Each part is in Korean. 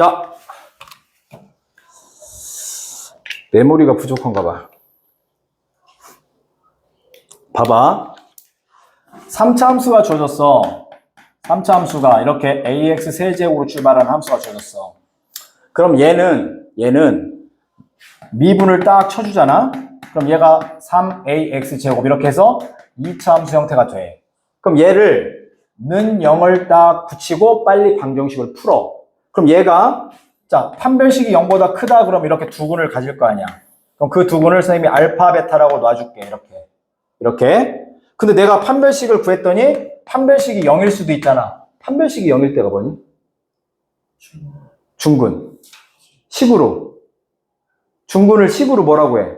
자, 메모리가 부족한가 봐. 봐봐. 3차 함수가 주어졌어. 3차 함수가 이렇게 ax 세제곱으로 출발하는 함수가 주어졌어. 그럼 얘는 미분을 딱 쳐주잖아. 그럼 얘가 3ax 제곱 이렇게 해서 2차 함수 형태가 돼. 그럼 얘를 는 0을 딱 붙이고 빨리 방정식을 풀어. 그럼 얘가 자 판별식이 0보다 크다 그럼 이렇게 두근을 가질 거 아니야. 그럼 그 두근을 선생님이 알파 베타라고 놔줄게. 이렇게. 근데 내가 판별식을 구했더니 판별식이 0일 수도 있잖아. 판별식이 0일 때가 뭐니? 중근. 식으로. 중근을 식으로 뭐라고 해?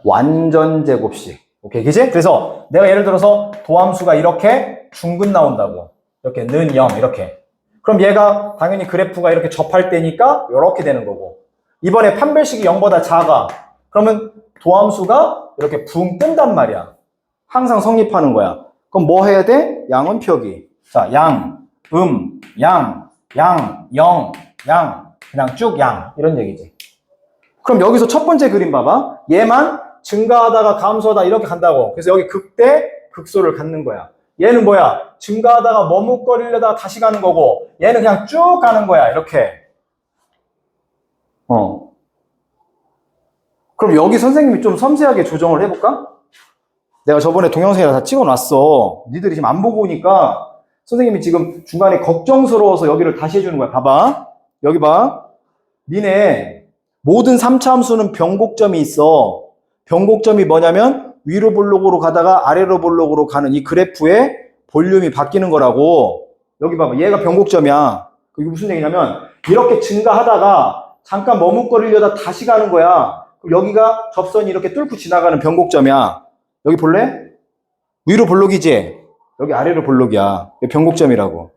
완전 제곱식. 오케이, 그지? 그래서 내가 예를 들어서 도함수가 이렇게 중근 나온다고. 이렇게 는 0, 이렇게. 그럼 얘가 당연히 그래프가 이렇게 접할 때니까 이렇게 되는 거고. 이번에 판별식이 0보다 작아. 그러면 도함수가 이렇게 붕 뜬단 말이야. 항상 성립하는 거야. 그럼 뭐 해야 돼? 양은 표기. 자, 양, 양, 0, 양. 그냥 쭉 양. 이런 얘기지. 그럼 여기서 첫 번째 그림 봐봐. 얘만 증가하다가 감소하다 이렇게 간다고. 그래서 여기 극대, 극소를 갖는 거야. 얘는 뭐야? 증가하다가 머뭇거리려다가 다시 가는 거고 얘는 그냥 쭉 가는 거야. 이렇게. 그럼 여기 선생님이 좀 섬세하게 조정을 해볼까? 내가 저번에 동영상에 다 찍어놨어. 니들이 지금 안 보고 오니까 선생님이 지금 중간에 걱정스러워서 여기를 다시 해주는 거야. 봐봐. 여기 봐. 니네 모든 3차 함수는 변곡점이 있어. 변곡점이 뭐냐면 위로 볼록으로 가다가 아래로 볼록으로 가는 이 그래프의 볼륨이 바뀌는 거라고. 여기 봐봐. 얘가 변곡점이야. 이게 무슨 얘기냐면 이렇게 증가하다가 잠깐 머뭇거리려다 다시 가는 거야. 여기가 접선이 이렇게 뚫고 지나가는 변곡점이야. 여기 볼래? 위로 볼록이지? 여기 아래로 볼록이야. 변곡점이라고.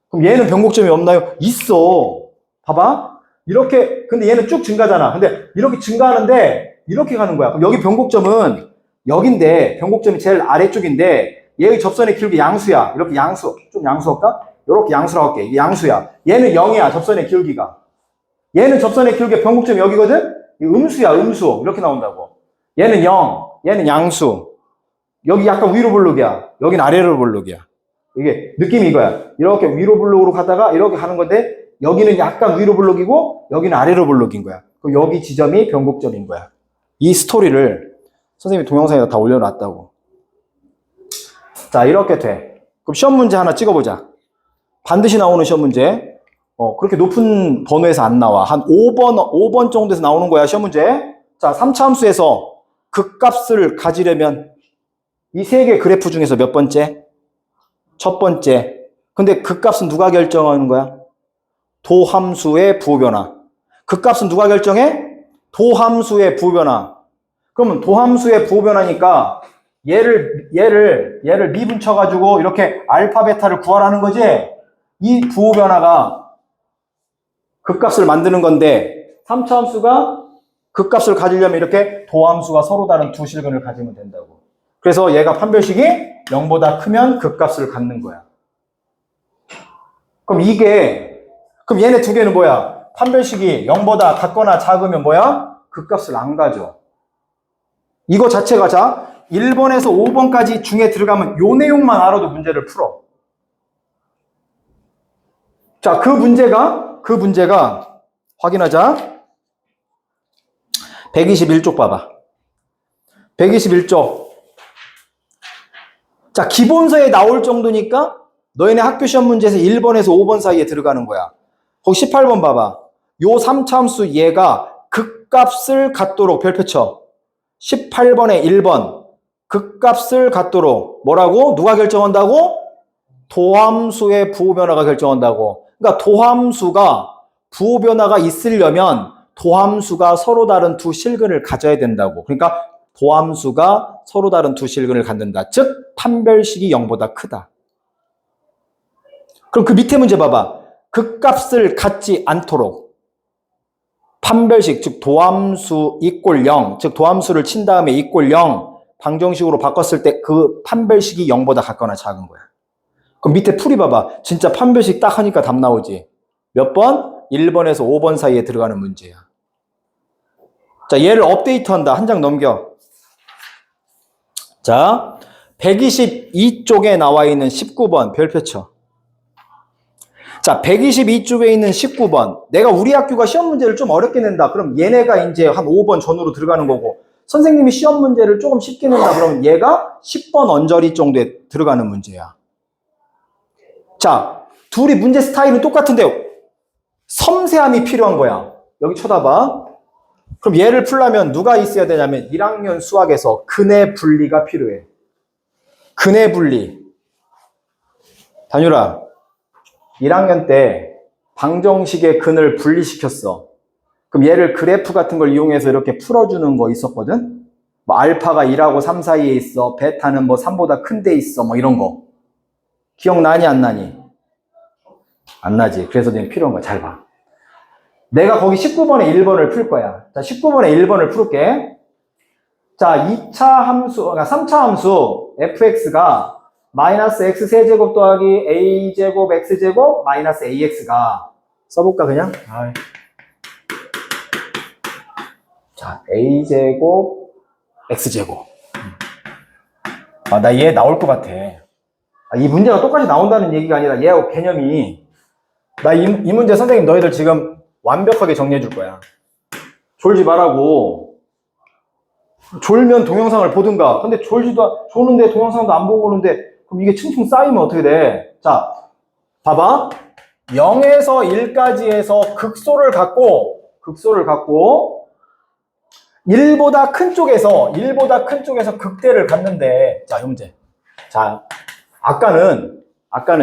그럼 얘는 변곡점이 없나요? 있어. 봐봐. 이렇게, 근데 얘는 쭉 증가잖아. 근데 이렇게 증가하는데 이렇게 가는 거야. 그럼 여기 변곡점은 여긴데, 변곡점이 제일 아래쪽인데 얘의 접선의 길기 양수야. 이렇게 양수. 좀 양수할까? 이렇게 양수라고 할게. 이게 양수야. 얘는 0이야. 접선의 길기가. 얘는 접선의 길기가 변곡점이 여기거든? 음수야. 음수. 이렇게 나온다고. 얘는 0. 얘는 양수. 여기 약간 위로 볼록이야. 여긴 아래로 볼록이야. 이게 느낌이 이거야. 이렇게 위로 볼록으로 가다가 이렇게 가는 건데 여기는 약간 위로 볼록이고 여기는 아래로 볼록인 거야. 그럼 여기 지점이 변곡점인 거야. 이 스토리를 선생님이 동영상에다 다 올려놨다고. 자, 이렇게 돼. 그럼 시험 문제 하나 찍어보자. 반드시 나오는 시험 문제. 그렇게 높은 번호에서 안 나와. 한 5번 정도에서 나오는 거야, 시험 문제. 자, 3차 함수에서 극값을 가지려면 이 세 개 그래프 중에서 몇 번째? 첫 번째. 근데 극값은 누가 결정하는 거야? 도함수의 부호변화. 극값은 누가 결정해? 도함수의 부호변화. 그러면 도함수의 부호변화니까 얘를 미분 쳐가지고 이렇게 알파 베타를 구하라는 거지? 이 부호변화가 극값을 만드는 건데 3차 함수가 극값을 가지려면 이렇게 도함수가 서로 다른 두 실근을 가지면 된다고. 그래서 얘가 판별식이 0보다 크면 극값을 갖는 거야. 그럼 얘네 두 개는 뭐야? 판별식이 0보다 같거나 작으면 뭐야? 극값을 안 가져. 이거 자체가 자, 1번에서 5번까지 중에 들어가면 요 내용만 알아도 문제를 풀어. 자, 그 문제가 확인하자. 121쪽 봐봐. 121쪽. 자, 기본서에 나올 정도니까 너희네 학교 시험 문제에서 1번에서 5번 사이에 들어가는 거야. 거기 18번 봐봐. 요 3차 함수 얘가 극값을 갖도록 별표 쳐. 18번에 1번. 극값을 갖도록 뭐라고? 누가 결정한다고? 도함수의 부호변화가 결정한다고. 그러니까 도함수가 부호변화가 있으려면 도함수가 서로 다른 두 실근을 가져야 된다고. 그러니까 도함수가 서로 다른 두 실근을 갖는다. 즉 판별식이 0보다 크다. 그럼 그 밑에 문제 봐봐. 극값을 갖지 않도록 판별식, 즉 도함수 이꼴 0, 즉 도함수를 친 다음에 이꼴 0 방정식으로 바꿨을 때 그 판별식이 0보다 같거나 작은 거야. 그럼 밑에 풀이 봐봐. 진짜 판별식 딱 하니까 답 나오지. 몇 번? 1번에서 5번 사이에 들어가는 문제야. 자, 얘를 업데이트한다. 한 장 넘겨. 자, 122쪽에 나와 있는 19번 별표 쳐. 자, 122쪽에 있는 19번. 내가 우리 학교가 시험 문제를 좀 어렵게 낸다. 그럼 얘네가 이제 한 5번 전후로 들어가는 거고, 선생님이 시험 문제를 조금 쉽게 낸다. 그러면 얘가 10번 언저리 정도에 들어가는 문제야. 자, 둘이 문제 스타일은 똑같은데 섬세함이 필요한 거야. 여기 쳐다봐. 그럼 얘를 풀려면 누가 있어야 되냐면 1학년 수학에서 근의 분리가 필요해. 근의 분리. 단유라, 1학년 때 방정식의 근을 분리시켰어. 그럼 얘를 그래프 같은 걸 이용해서 이렇게 풀어주는 거 있었거든? 뭐 알파가 1하고 3 사이에 있어. 베타는 뭐 3보다 큰 데 있어. 뭐 이런 거. 기억나니 안 나니? 안 나지. 그래서 내가 필요한 거야. 잘 봐. 내가 거기 19번에 1번을 풀 거야. 자, 19번에 1번을 풀게. 자, 2차 함수, 그러니까 3차 함수 fx가 마이너스 x 세제곱 더하기 a제곱 x제곱 마이너스 ax가 써볼까 그냥? 자, a제곱 x제곱. 아, 나 얘 나올 것 같아. 아, 이 문제가 똑같이 나온다는 얘기가 아니라 얘하고 개념이, 나 이 문제 선생님 너희들 지금 완벽하게 정리해 줄 거야. 졸지 말라고. 졸면 동영상을 보든가. 근데 조는데 동영상도 안 보고 오는데 그럼 이게 층층 쌓이면 어떻게 돼? 자, 봐봐. 0에서 1까지 해서 극소를 갖고 1보다 큰 쪽에서 극대를 갖는데, 자, 이 문제. 자, 아까는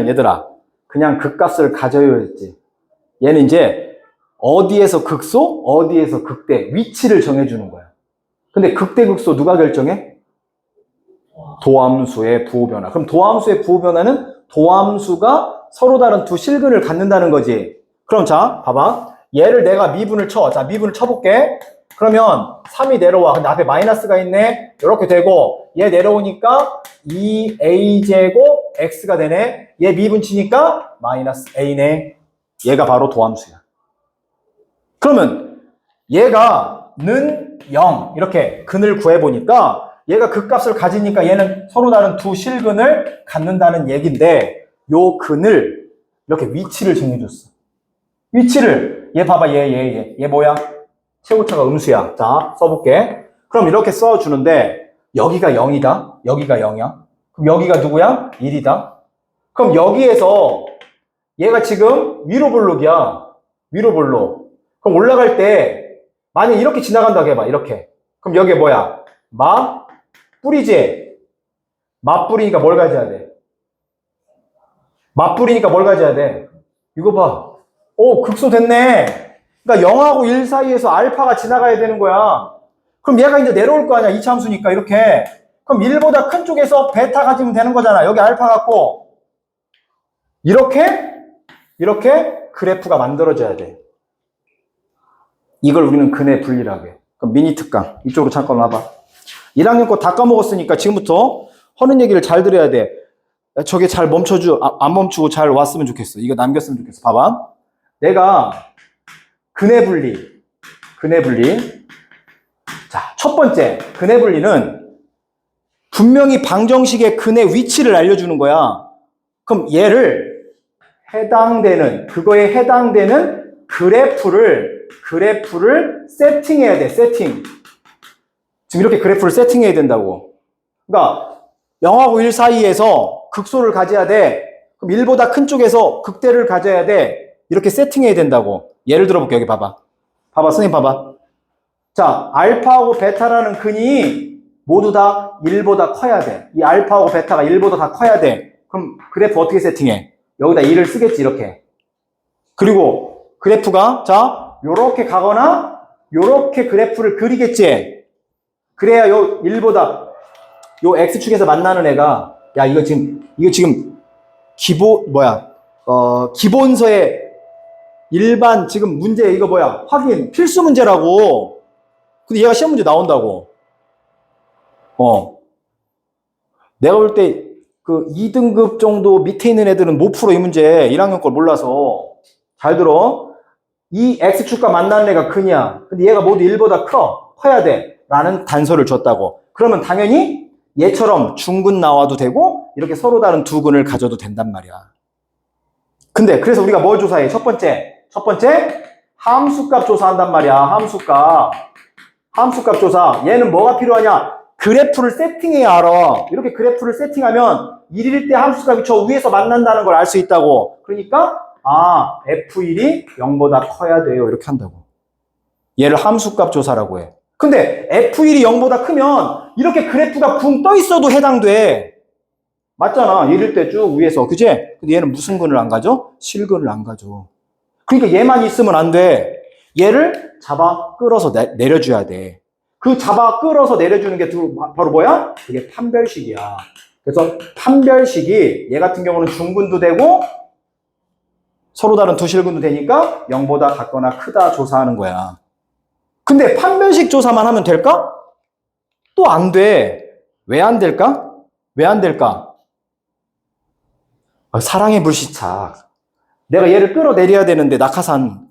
얘들아 그냥 극값을 가져야 했지. 얘는 이제 어디에서 극소, 어디에서 극대, 위치를 정해주는 거야. 근데 극대, 극소 누가 결정해? 도함수의 부호변화. 그럼 도함수의 부호변화는 도함수가 서로 다른 두 실근을 갖는다는 거지. 그럼 자, 봐봐. 얘를 내가 미분을 쳐. 자, 미분을 쳐볼게. 그러면 3이 내려와. 근데 앞에 마이너스가 있네. 이렇게 되고, 얘 내려오니까 2a제곱 x가 되네. 얘 미분 치니까 마이너스 a네. 얘가 바로 도함수야. 그러면 얘가 는 0 이렇게 근을 구해보니까 얘가 극값을 가지니까 얘는 서로 다른 두 실근을 갖는다는 얘긴데, 요 근을 이렇게 위치를 정해줬어. 위치를 얘 봐봐. 얘 뭐야? 최고차가 음수야. 자, 써볼게. 그럼 이렇게 써주는데 여기가 0이다. 여기가 0이야. 그럼 여기가 누구야? 1이다. 그럼 여기에서 얘가 지금 위로 볼록이야. 위로 볼록. 그럼 올라갈 때 만약 이렇게 지나간다고 해봐. 이렇게. 그럼 여기에 뭐야? 뿌리지? 뿌리니까 뭘 가져야 돼? 뿌리니까 뭘 가져야 돼? 이거 봐. 오, 극소 됐네. 그러니까 0하고 1 사이에서 알파가 지나가야 되는 거야. 그럼 얘가 이제 내려올 거 아니야. 2차 함수니까 이렇게. 그럼 1보다 큰 쪽에서 베타 가지면 되는 거잖아. 여기 알파 갖고. 이렇게 그래프가 만들어져야 돼. 이걸 우리는 근의 분리라고 해. 그럼 미니 특강. 이쪽으로 잠깐 와봐. 1학년 거 다 까먹었으니까 지금부터 하는 얘기를 잘 들어야 돼. 저게 잘 안 멈추고 잘 왔으면 좋겠어. 이거 남겼으면 좋겠어. 봐봐. 내가 근의 분리. 자, 첫 번째. 근의 분리는 분명히 방정식의 근의 위치를 알려주는 거야. 그럼 얘를 그거에 해당되는 그래프를 세팅해야 돼. 세팅. 지금 이렇게 그래프를 세팅해야 된다고. 그러니까 0하고 1 사이에서 극소를 가져야 돼. 그럼 1보다 큰 쪽에서 극대를 가져야 돼. 이렇게 세팅해야 된다고. 예를 들어볼게. 여기 봐봐. 선생님 봐봐. 자, 알파하고 베타라는 근이 모두 다 1보다 커야 돼. 이 알파하고 베타가 1보다 다 커야 돼. 그럼 그래프 어떻게 세팅해? 여기다 1을 쓰겠지, 이렇게. 그리고 그래프가, 자, 요렇게 가거나, 요렇게 그래프를 그리겠지. 그래야 요 X축에서 만나는 애가, 야, 이거 지금, 기본서의 일반 지금 문제, 이거 확인, 필수 문제라고. 근데 얘가 시험 문제 나온다고. 내가 볼 때, 2등급 정도 밑에 있는 애들은 못 풀어, 이 문제. 1학년 걸 몰라서. 잘 들어. 이 X축과 만나는 애가 크냐? 근데 얘가 모두 1보다 커야 돼. 라는 단서를 줬다고. 그러면 당연히 얘처럼 중근 나와도 되고 이렇게 서로 다른 두 근을 가져도 된단 말이야. 근데 그래서 우리가 뭘 조사해? 첫 번째 함수값 조사한단 말이야. 함수값 조사. 얘는 뭐가 필요하냐? 그래프를 세팅해야 알아. 이렇게 그래프를 세팅하면 1일 때 함수값이 저 위에서 만난다는 걸 알 수 있다고. 그러니까 F1이 0보다 커야 돼요. 이렇게 한다고. 얘를 함수값 조사라고 해. 근데 F1이 0보다 크면 이렇게 그래프가 붕 떠 있어도 해당돼. 맞잖아. 1일 때 쭉 위에서. 그지? 근데 얘는 무슨 근을 안 가져? 실근을 안 가져. 그러니까 얘만 있으면 안 돼. 얘를 잡아 끌어서 내려줘야 돼. 그 잡아 끌어서 내려주는 게 바로 뭐야? 이게 판별식이야. 그래서 판별식이 얘 같은 경우는 중근도 되고 서로 다른 두 실근도 되니까 0보다 같거나 크다 조사하는 거야. 근데 판별식 조사만 하면 될까? 또 안 돼. 왜 안 될까? 사랑의 불시착. 내가 얘를 끌어내려야 되는데 낙하산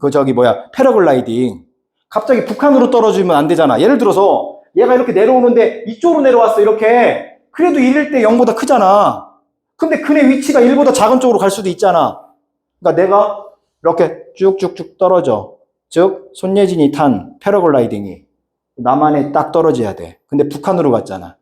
패러글라이딩 갑자기 북한으로 떨어지면 안 되잖아. 예를 들어서 얘가 이렇게 내려오는데 이쪽으로 내려왔어. 이렇게. 그래도 1일 때 0보다 크잖아. 근데 근의 위치가 1보다 작은 쪽으로 갈 수도 있잖아. 그러니까 내가 이렇게 쭉쭉쭉 떨어져. 즉 손예진이 탄 패러글라이딩이 남한에 딱 떨어져야 돼. 근데 북한으로 갔잖아.